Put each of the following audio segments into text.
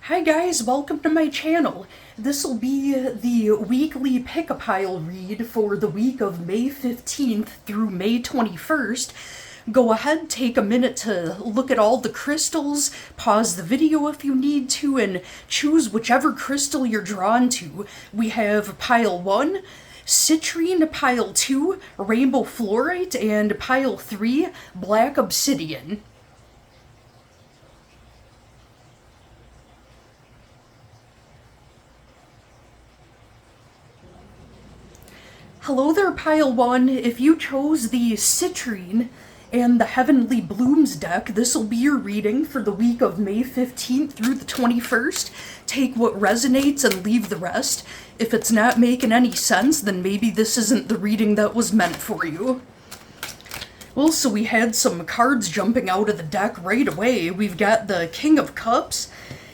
Hi guys, welcome to my channel. This will be the weekly pick-a-pile read for the week of May 15th through May 21st. Go ahead, take a minute to look at all the crystals, pause the video if you need to, and choose whichever crystal you're drawn to. We have pile 1, Citrine, pile 2, Rainbow Fluorite, and pile 3, Black Obsidian. Hello there, Pile 1. If you chose the Citrine and the Heavenly Blooms deck, this will be your reading for the week of May 15th through the 21st. Take what resonates and leave the rest. If it's not making any sense, then maybe this isn't the reading that was meant for you. Well, so we had some cards jumping out of the deck right away. We've got the King of Cups,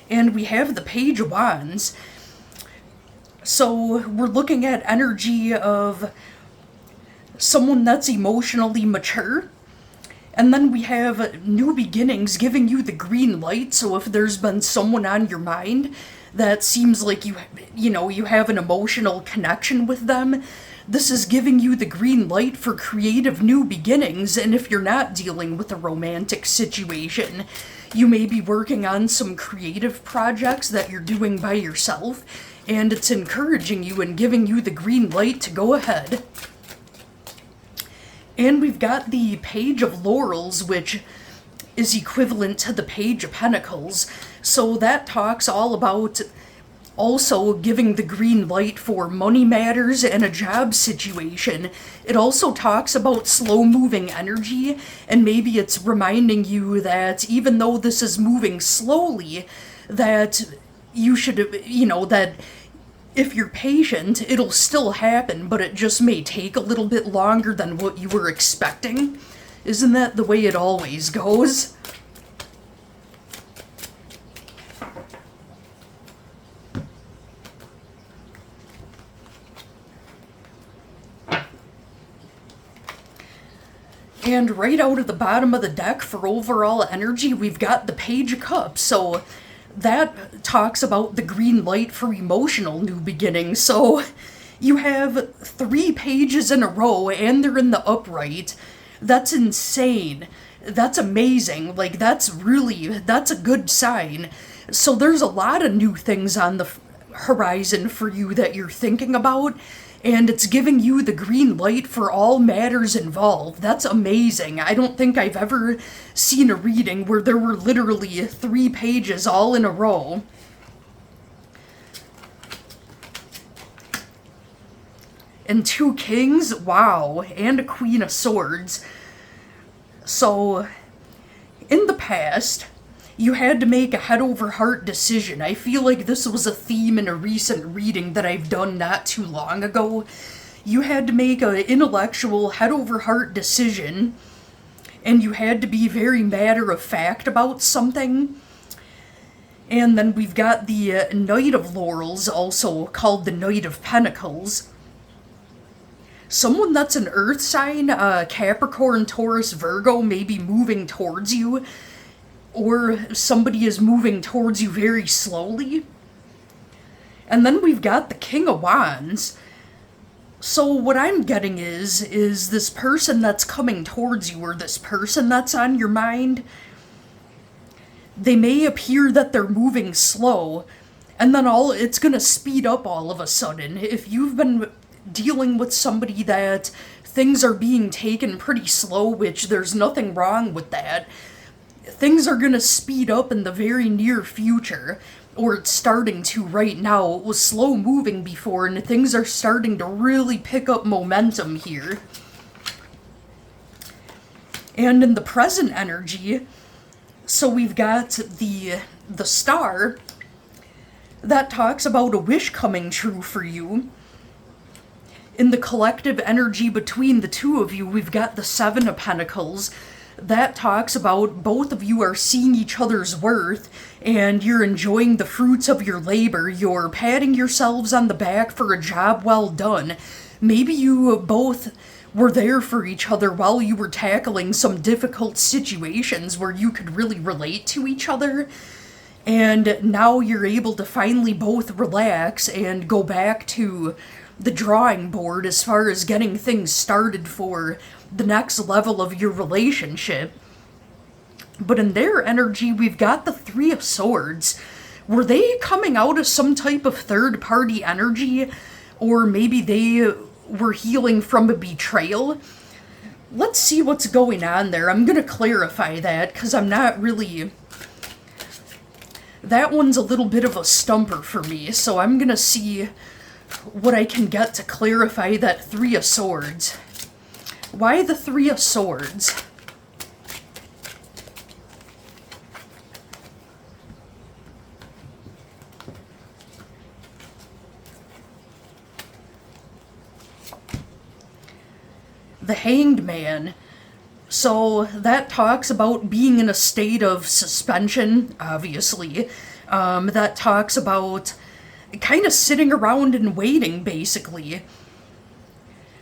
and we have the Page of Wands. So we're looking at energy of someone that's emotionally mature. And then we have new beginnings giving you the green light. So if there's been someone on your mind that seems like you have an emotional connection with them, this is giving you the green light for creative new beginnings. And if you're not dealing with a romantic situation, you may be working on some creative projects that you're doing by yourself, and it's encouraging you and giving you the green light to go ahead. And we've got the Page of Laurels, which is equivalent to the Page of Pentacles. So that talks all about also giving the green light for money matters and a job situation. It also talks about slow-moving energy, and maybe it's reminding you that even though this is moving slowly, that you should, that if you're patient, it'll still happen, but it just may take a little bit longer than what you were expecting. Isn't that the way it always goes? And right out of the bottom of the deck for overall energy, we've got the Page of Cups. So that talks about the green light for emotional new beginnings. So you have 3 pages in a row and they're in the upright. That's insane. That's amazing. Like, that's a good sign. So there's a lot of new things on the horizon for you that you're thinking about, and it's giving you the green light for all matters involved. That's amazing. I don't think I've ever seen a reading where there were literally 3 pages all in a row. And 2 kings, wow, and a Queen of Swords. So, in the past, you had to make a head-over-heart decision. I feel like this was a theme in a recent reading that I've done not too long ago. You had to make an intellectual head-over-heart decision, and you had to be very matter-of-fact about something. And then we've got the Knight of Laurels, also called the Knight of Pentacles. Someone that's an earth sign, Capricorn, Taurus, Virgo, may be moving towards you, or somebody is moving towards you very slowly. And then we've got the King of Wands. So what I'm getting is this person that's coming towards you, or this person that's on your mind, they may appear that they're moving slow, and then it's gonna speed up all of a sudden. If you've been dealing with somebody that things are being taken pretty slow, which there's nothing wrong with that, things are going to speed up in the very near future, or it's starting to right now. It was slow moving before, and things are starting to really pick up momentum here. And in the present energy, so we've got the Star that talks about a wish coming true for you. In the collective energy between the two of you, we've got the 7 of Pentacles. That talks about both of you are seeing each other's worth, and you're enjoying the fruits of your labor. You're patting yourselves on the back for a job well done. Maybe you both were there for each other while you were tackling some difficult situations where you could really relate to each other. And now you're able to finally both relax and go back to the drawing board as far as getting things started for the next level of your relationship. But in their energy, we've got the Three of Swords. Were they coming out of some type of third-party energy? Or maybe they were healing from a betrayal? Let's see what's going on there. I'm going to clarify that, because I'm not really... That one's a little bit of a stumper for me, so I'm going to see what I can get to clarify that Three of Swords. Why the Three of Swords? The Hanged Man. So that talks about being in a state of suspension, obviously. That talks about kind of sitting around and waiting, basically.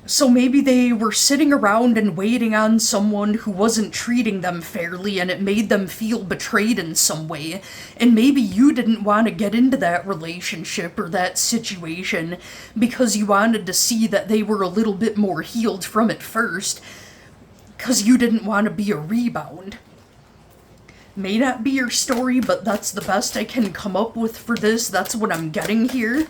So maybe they were sitting around and waiting on someone who wasn't treating them fairly, and it made them feel betrayed in some way. And maybe you didn't want to get into that relationship or that situation because you wanted to see that they were a little bit more healed from it first, because you didn't want to be a rebound. May not be your story, but that's the best I can come up with for this. That's what I'm getting here.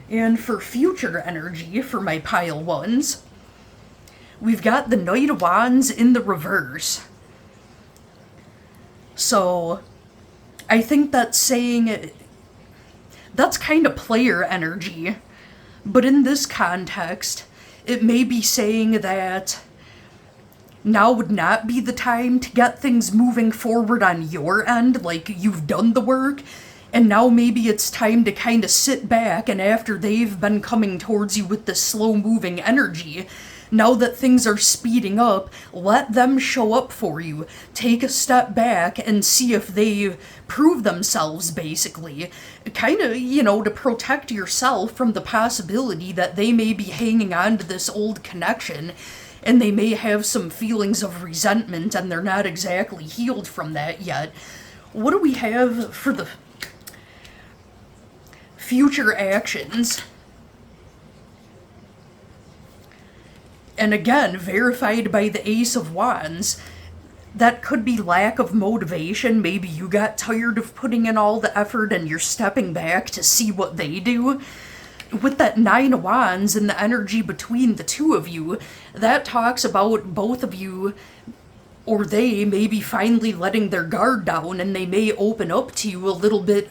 And for future energy, for my pile ones, we've got the Knight of Wands in the reverse. So, I think that's saying, that's kind of player energy. But in this context, it may be saying that now would not be the time to get things moving forward on your end, like you've done the work, and now maybe it's time to kind of sit back, and after they've been coming towards you with this slow-moving energy, now that things are speeding up, let them show up for you. Take a step back and see if they prove themselves, basically. Kind of, to protect yourself from the possibility that they may be hanging on to this old connection, and they may have some feelings of resentment, and they're not exactly healed from that yet. What do we have for the future actions? And again, verified by the Ace of Wands. That could be lack of motivation. Maybe you got tired of putting in all the effort and you're stepping back to see what they do. With that Nine of Wands and the energy between the two of you, that talks about both of you, or they may be finally letting their guard down, and they may open up to you a little bit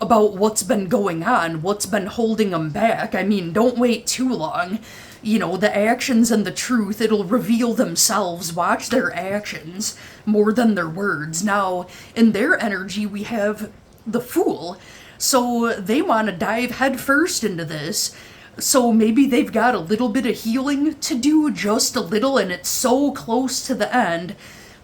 about what's been going on, what's been holding them back. I mean, don't wait too long. The actions and the truth, it'll reveal themselves. Watch their actions more than their words. Now, in their energy, we have the Fool. So they want to dive headfirst into this. So maybe they've got a little bit of healing to do, just a little, and it's so close to the end,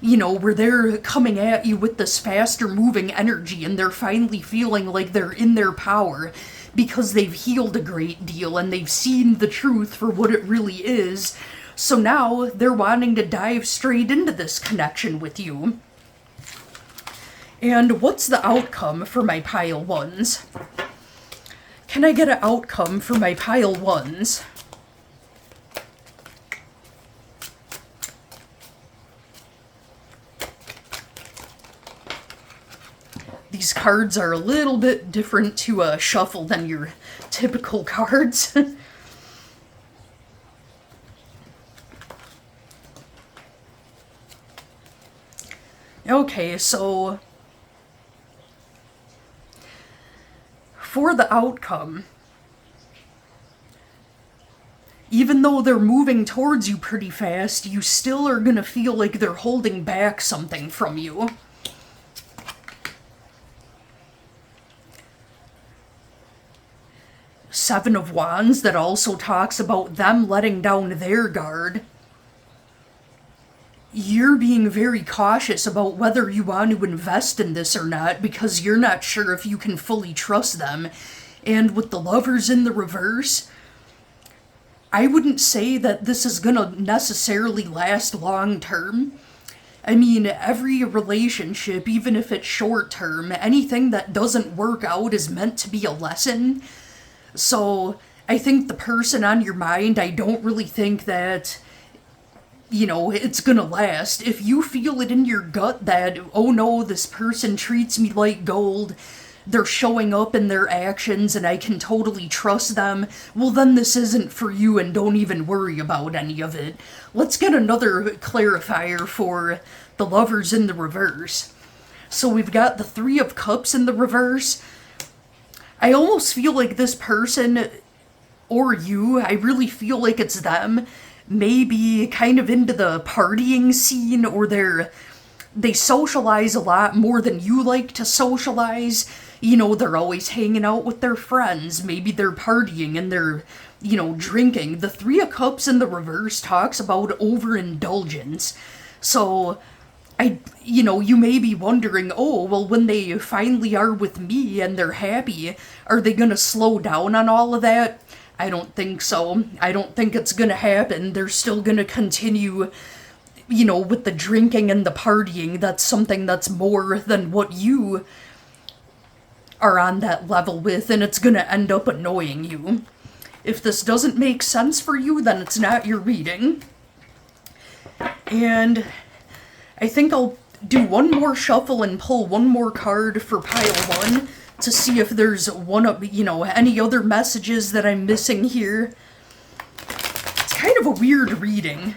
where they're coming at you with this faster moving energy, and they're finally feeling like they're in their power because they've healed a great deal and they've seen the truth for what it really is. So now they're wanting to dive straight into this connection with you. And what's the outcome for my pile ones? Can I get an outcome for my pile ones? These cards are a little bit different to shuffle than your typical cards. Okay, so for the outcome, even though they're moving towards you pretty fast, you still are gonna feel like they're holding back something from you. Seven of Wands, that also talks about them letting down their guard. You're being very cautious about whether you want to invest in this or not because you're not sure if you can fully trust them. And with the Lovers in the reverse, I wouldn't say that this is gonna necessarily last long term. I mean, every relationship, even if it's short term, anything that doesn't work out is meant to be a lesson. So I think the person on your mind, I don't really think that, you know, it's gonna last. If you feel it in your gut that, oh no, this person treats me like gold, they're showing up in their actions and I can totally trust them, well then this isn't for you and don't even worry about any of it. Let's get another clarifier for the Lovers in the reverse. So we've got the Three of Cups in the reverse. I almost feel like this person, or you, I really feel like it's them, maybe kind of into the partying scene, or they socialize a lot more than you like to socialize. You know, they're always hanging out with their friends. Maybe they're partying and they're, you know, drinking. The Three of Cups in the reverse talks about overindulgence. So, you know, you may be wondering, oh, well, when they finally are with me and they're happy, are they gonna slow down on all of that? I don't think so. I don't think it's gonna happen. They're still gonna continue, you know, with the drinking and the partying. That's something that's more than what you are on that level with, and it's gonna end up annoying you. If this doesn't make sense for you, then it's not your reading. And I think I'll do one more shuffle and pull one more card for pile one to see if there's any other messages that I'm missing here. It's kind of a weird reading.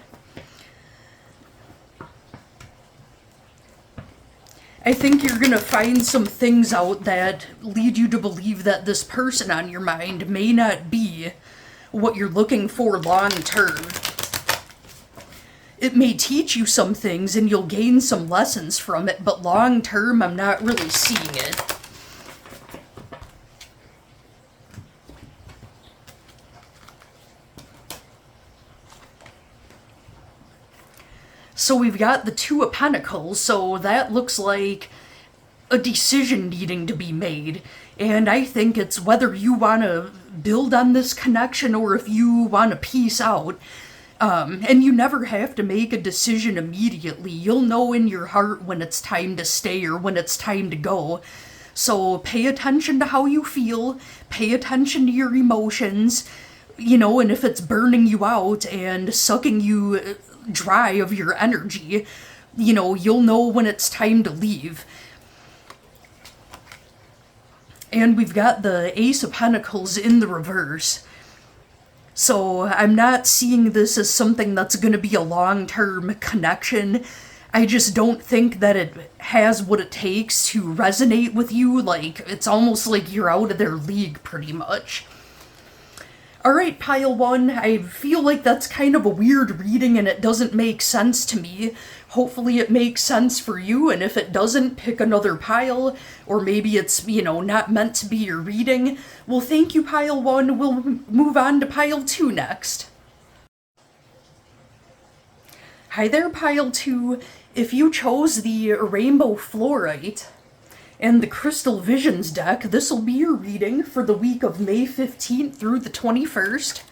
I think you're gonna find some things out that lead you to believe that this person on your mind may not be what you're looking for long term. It may teach you some things and you'll gain some lessons from it, but long term, I'm not really seeing it. So we've got the Two of Pentacles, so that looks like a decision needing to be made. And I think it's whether you want to build on this connection or if you want to peace out. And you never have to make a decision immediately. You'll know in your heart when it's time to stay or when it's time to go. So pay attention to how you feel, pay attention to your emotions, you know, and if it's burning you out and sucking you dry of your energy, you know, you'll know when it's time to leave. And we've got the Ace of Pentacles in the reverse. So I'm not seeing this as something that's going to be a long-term connection. I just don't think that it has what it takes to resonate with you. Like, it's almost like you're out of their league pretty much. Alright, pile one, I feel like that's kind of a weird reading and it doesn't make sense to me. Hopefully it makes sense for you, and if it doesn't, pick another pile, or maybe it's, you know, not meant to be your reading. Well, thank you, pile one. We'll move on to pile two next. Hi there, pile two. If you chose the Rainbow Fluorite and the Crystal Visions deck, this will be your reading for the week of May 15th through the 21st.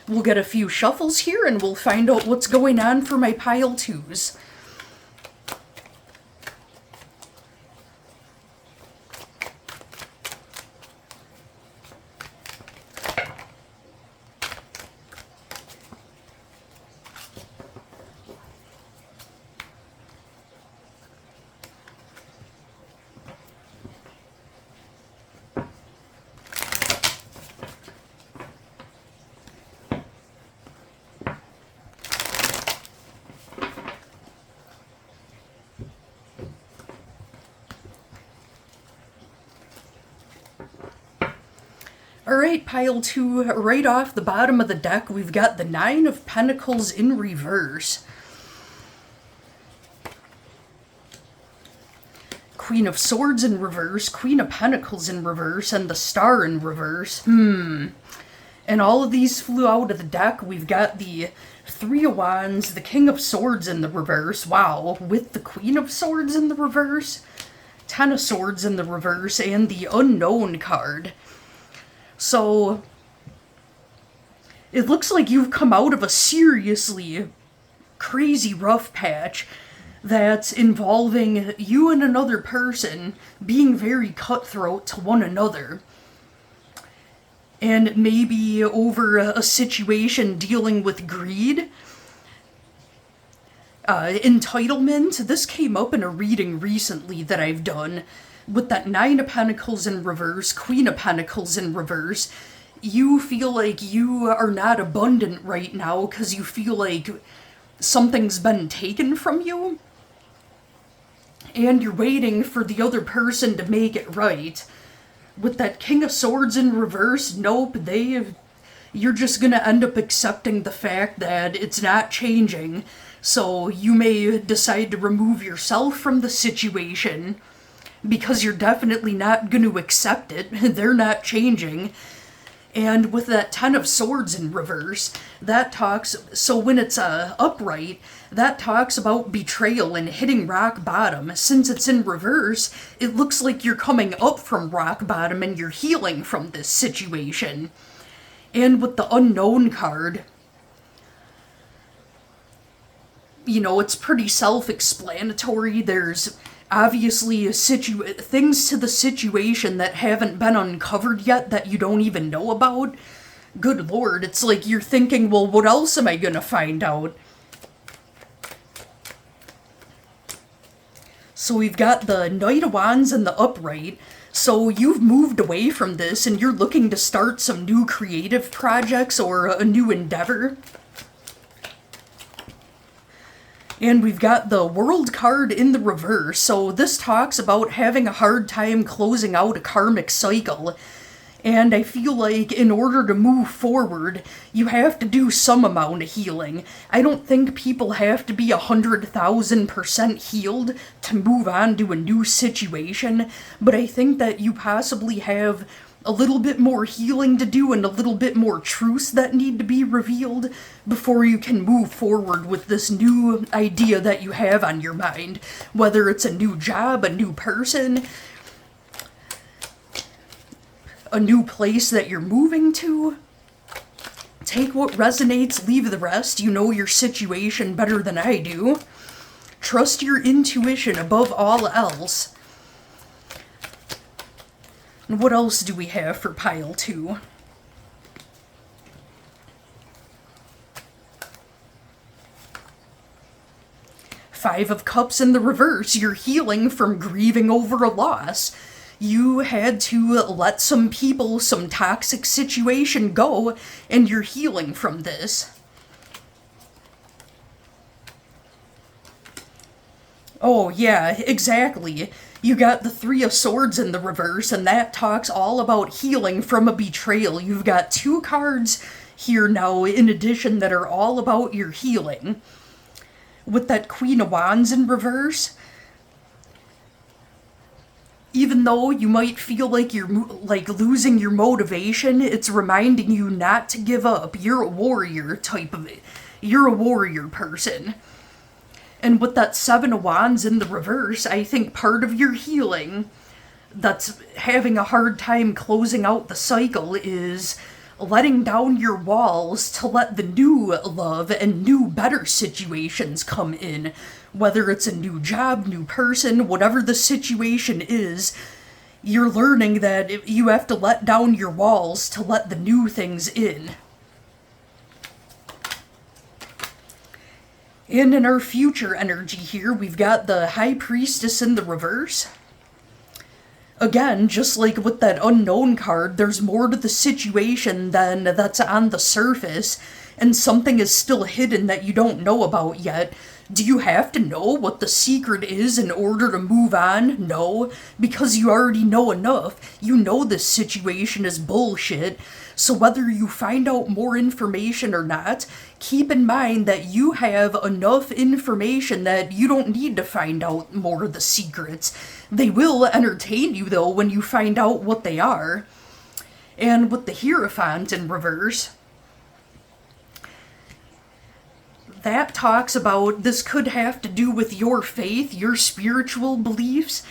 We'll get a few shuffles here and we'll find out what's going on for my pile twos. Alright, pile two, right off the bottom of the deck, we've got the Nine of Pentacles in reverse. Queen of Swords in reverse, Queen of Pentacles in reverse, and the Star in reverse. And all of these flew out of the deck. We've got the Three of Wands, the King of Swords in the reverse, wow, with the Queen of Swords in the reverse, Ten of Swords in the reverse, and the Unknown card. So, It looks like you've come out of a seriously crazy rough patch that's involving you and another person being very cutthroat to one another. And maybe over a situation dealing with greed, entitlement. This came up in a reading recently that I've done with that Nine of Pentacles in reverse, Queen of Pentacles in reverse. You feel like you are not abundant right now because you feel like something's been taken from you. And you're waiting for the other person to make it right. With that King of Swords in reverse, nope, you're just gonna end up accepting the fact that it's not changing. So you may decide to remove yourself from the situation because you're definitely not going to accept it. They're not changing. And with that Ten of Swords in reverse, that talks, so when it's upright, that talks about betrayal and hitting rock bottom. Since it's in reverse, it looks like you're coming up from rock bottom and you're healing from this situation. And with the Unknown card, you know, it's pretty self-explanatory. There's obviously things to the situation that haven't been uncovered yet that you don't even know about. Good Lord, it's like you're thinking, well, what else am I gonna find out? So we've got the Knight of Wands and the upright. So you've moved away from this and you're looking to start some new creative projects or a new endeavor. And we've got the World card in the reverse, so this talks about having a hard time closing out a karmic cycle. And I feel like in order to move forward, you have to do some amount of healing. I don't think people have to be 100,000% healed to move on to a new situation, but I think that you possibly have a little bit more healing to do and a little bit more truths that need to be revealed before you can move forward with this new idea that you have on your mind. Whether it's a new job, a new person, a new place that you're moving to. Take what resonates, leave the rest. You know your situation better than I do. Trust your intuition above all else. And what else do we have for pile 2? Five of Cups in the reverse. You're healing from grieving over a loss. You had to let some people, some toxic situation go, and you're healing from this. Oh, yeah, exactly. You got the Three of Swords in the reverse, and that talks all about healing from a betrayal. You've got 2 cards here now, in addition, that are all about your healing. With that Queen of Wands in reverse, even though you might feel like you're losing your motivation, it's reminding you not to give up. You're a warrior you're a warrior person. And with that Seven of Wands in the reverse, I think part of your healing that's having a hard time closing out the cycle is letting down your walls to let the new love and new better situations come in. Whether it's a new job, new person, whatever the situation is, you're learning that you have to let down your walls to let the new things in. And in our future energy here, we've got the High Priestess in the reverse. Again, just like with that Unknown card, there's more to the situation than that's on the surface, and something is still hidden that you don't know about yet. Do you have to know what the secret is in order to move on? No, because you already know enough. You know this situation is bullshit. So whether you find out more information or not, keep in mind that you have enough information that you don't need to find out more of the secrets. They will entertain you, though, when you find out what they are. And with the Hierophant in reverse, that talks about this could have to do with your faith, your spiritual beliefs.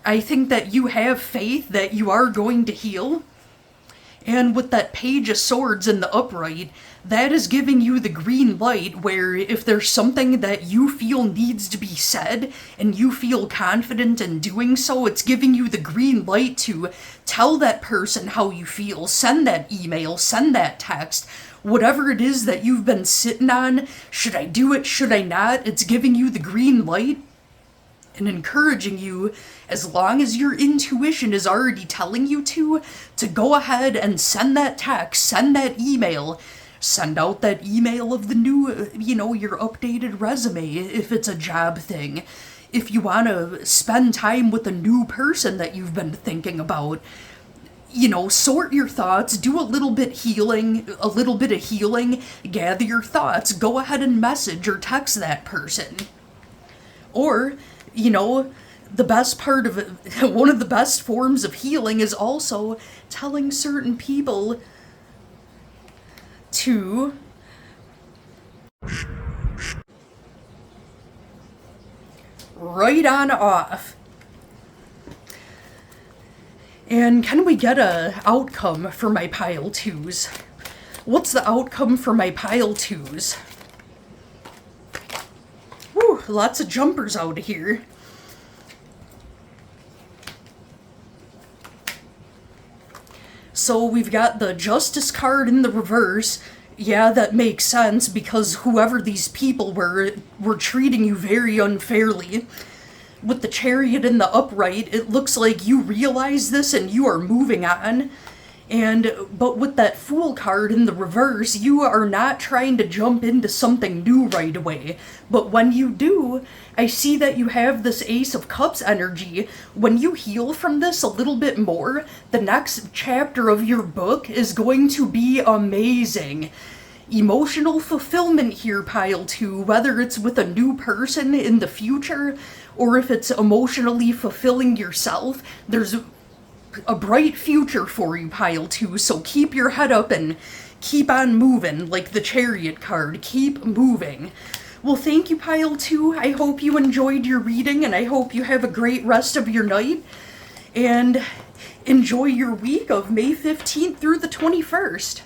I think that you have faith that you are going to heal. And with that Page of Swords in the upright, that is giving you the green light where if there's something that you feel needs to be said and you feel confident in doing so, it's giving you the green light to tell that person how you feel, send that email, send that text, whatever it is that you've been sitting on. Should I do it? Should I not? It's giving you the green light and encouraging you, as long as your intuition is already telling you to go ahead and send that text, send that email, send out that email of the new, your updated resume if it's a job thing. If you want to spend time with a new person that you've been thinking about, sort your thoughts, do a little bit of healing, gather your thoughts, go ahead and message or text that person. Or, the best part of it, one of the best forms of healing is also telling certain people to right on off. And can we get a outcome for my pile 2s? What's the outcome for my pile 2s? Whew, lots of jumpers out of here. So we've got the Justice card in the reverse. Yeah, that makes sense because whoever these people were treating you very unfairly. With the Chariot in the upright, it looks like you realize this and you are moving on. But with that Fool card in the reverse, you are not trying to jump into something new right away. But when you do, I see that you have this Ace of Cups energy. When you heal from this a little bit more, the next chapter of your book is going to be amazing. Emotional fulfillment here, pile 2, whether it's with a new person in the future, or if it's emotionally fulfilling yourself, there's a bright future for you, pile 2, so keep your head up and keep on moving, like the Chariot card. Keep moving. Well, thank you, pile 2. I hope you enjoyed your reading, and I hope you have a great rest of your night, and enjoy your week of May 15th through the 21st.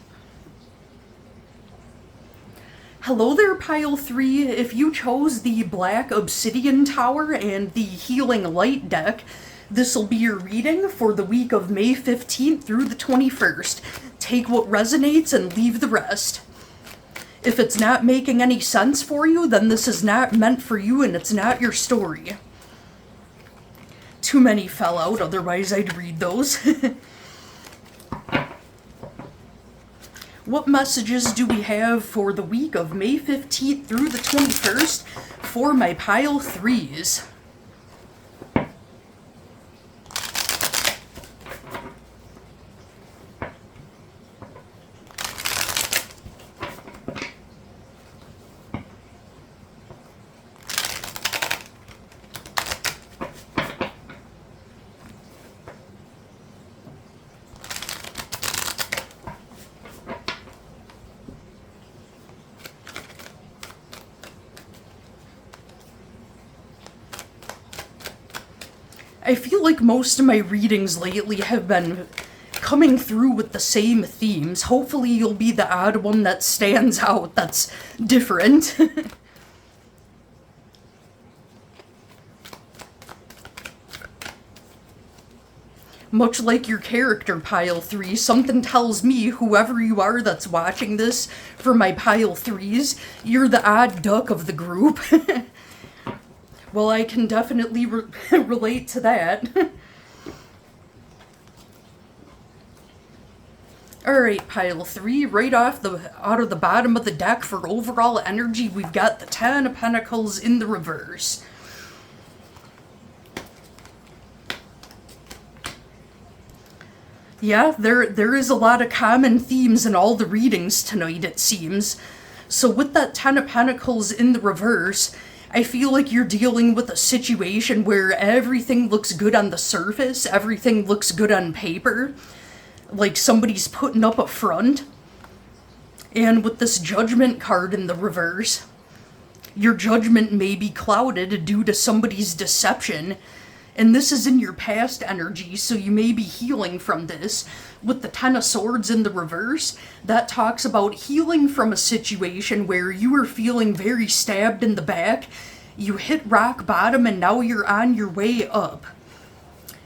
Hello there, pile 3. If you chose the Black Obsidian Tower and the Healing Light deck, this will be your reading for the week of May 15th through the 21st. Take what resonates and leave the rest. If it's not making any sense for you, then this is not meant for you and it's not your story. Too many fell out, otherwise I'd read those. What messages do we have for the week of May 15th through the 21st for my pile 3s? I feel like most of my readings lately have been coming through with the same themes. Hopefully you'll be the odd one that stands out, that's different. Much like your character, pile 3, something tells me, whoever you are that's watching this for my pile 3s, you're the odd duck of the group. Well, I can definitely relate to that. Alright, pile 3, right out of the bottom of the deck for overall energy, we've got the 10 of Pentacles in the reverse. Yeah, there is a lot of common themes in all the readings tonight, it seems. So with that 10 of Pentacles in the reverse, I feel like you're dealing with a situation where everything looks good on the surface, everything looks good on paper, like somebody's putting up a front. And with this Judgment card in the reverse, your judgment may be clouded due to somebody's deception, And this is in your past energy, so you may be healing from this. With the Ten of Swords in the reverse, that talks about healing from a situation where you were feeling very stabbed in the back. You hit rock bottom and now you're on your way up.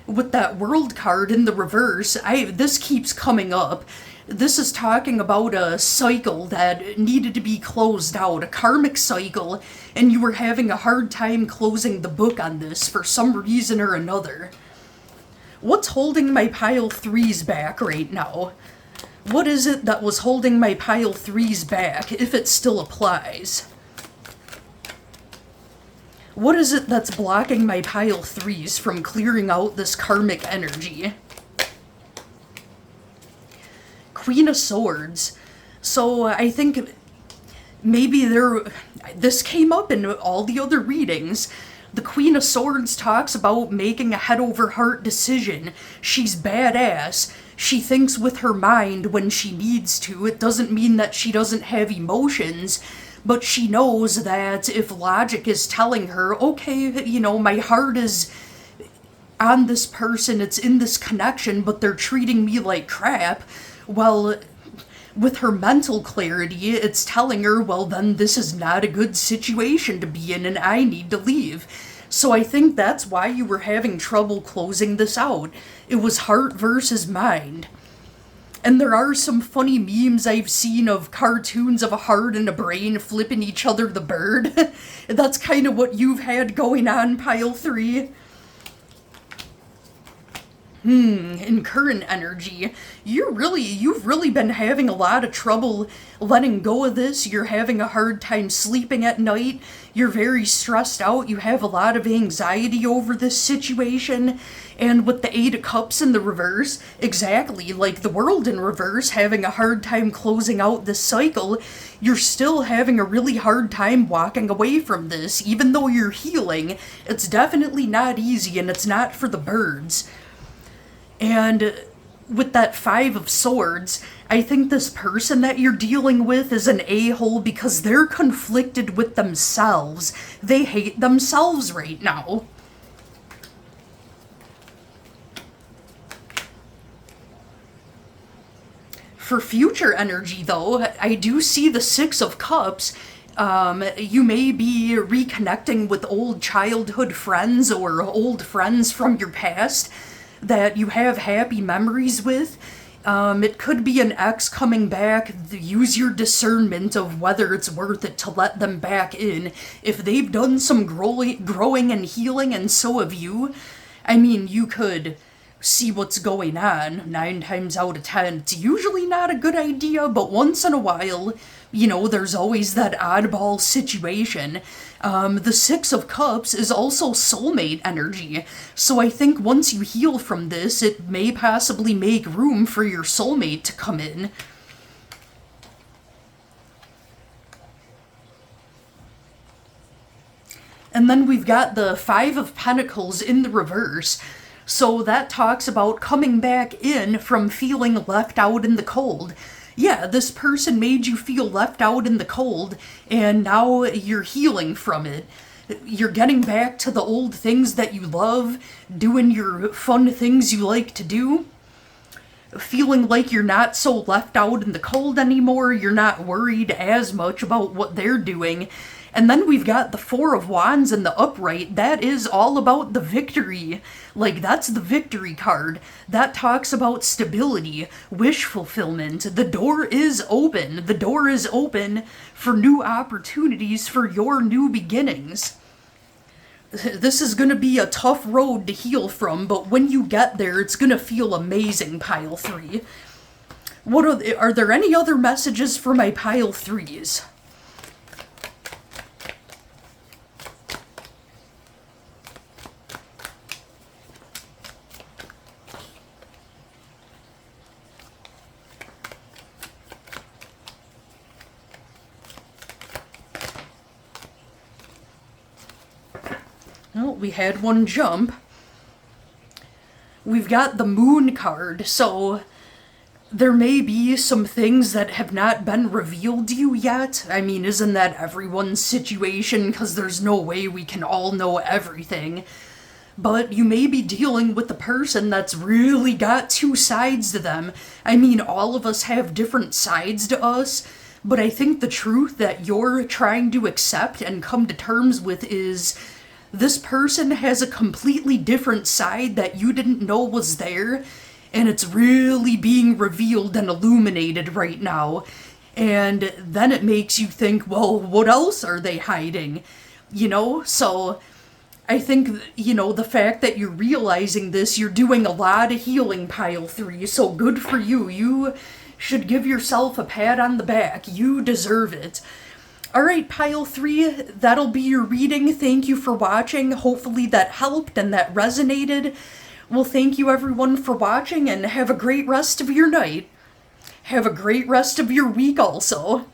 With that World card in the reverse, this keeps coming up. This is talking about a cycle that needed to be closed out, a karmic cycle, and you were having a hard time closing the book on this for some reason or another. What's holding my pile 3s back right now? What is it that was holding my pile 3s back, if it still applies? What is it that's blocking my pile 3s from clearing out this karmic energy? Queen of Swords. So I think maybe this came up in all the other readings. The Queen of Swords talks about making a head-over-heart decision. She's badass. She thinks with her mind when she needs to. It doesn't mean that she doesn't have emotions, but she knows that if logic is telling her, okay, you know, my heart is on this person, it's in this connection, but they're treating me like crap, well, with her mental clarity, it's telling her, well, then this is not a good situation to be in and I need to leave. So I think that's why you were having trouble closing this out. It was heart versus mind. And there are some funny memes I've seen of cartoons of a heart and a brain flipping each other the bird. That's kind of what you've had going on, pile 3. In current energy, you've really been having a lot of trouble letting go of this. You're having a hard time sleeping at night. You're very stressed out. You have a lot of anxiety over this situation. And with the 8 of Cups in the reverse, exactly like the World in reverse, having a hard time closing out this cycle, you're still having a really hard time walking away from this. Even though you're healing, it's definitely not easy and it's not for the birds. And with that 5 of Swords, I think this person that you're dealing with is an a-hole because they're conflicted with themselves. They hate themselves right now. For future energy, though, I do see the 6 of Cups. You may be reconnecting with old childhood friends or old friends from your past that you have happy memories with. It could be an ex coming back. Use your discernment of whether it's worth it to let them back in. If they've done some growing and healing and so have you, I mean, you could see what's going on. 9 times out of 10, it's usually not a good idea, but once in a while, you know, there's always that oddball situation. The 6 of Cups is also soulmate energy, so I think once you heal from this, it may possibly make room for your soulmate to come in. And then we've got the 5 of Pentacles in the reverse. So that talks about coming back in from feeling left out in the cold. Yeah, this person made you feel left out in the cold, and now you're healing from it. You're getting back to the old things that you love, doing your fun things you like to do. Feeling like you're not so left out in the cold anymore, you're not worried as much about what they're doing. And then we've got the 4 of Wands in the upright. That is all about the victory. Like, that's the victory card. That talks about stability, wish fulfillment. The door is open. The door is open for new opportunities, for your new beginnings. This is going to be a tough road to heal from, but when you get there, it's going to feel amazing, pile 3. Are there any other messages for my pile 3s? Well, we had one jump. We've got the Moon card, so there may be some things that have not been revealed to you yet. I mean, isn't that everyone's situation? Because there's no way we can all know everything. but you may be dealing with the person that's really got two sides to them. I mean, all of us have different sides to us, but I think the truth that you're trying to accept and come to terms with is this person has a completely different side that you didn't know was there, and it's really being revealed and illuminated right now. And then it makes you think, well, what else are they hiding? You know? So I think, you know, the fact that you're realizing this, you're doing a lot of healing, Pile 3, so good for you. You should give yourself a pat on the back. You deserve it. Alright, Pile 3, that'll be your reading. Thank you for watching. Hopefully that helped and that resonated. Well, thank you everyone for watching, and have a great rest of your night. Have a great rest of your week also.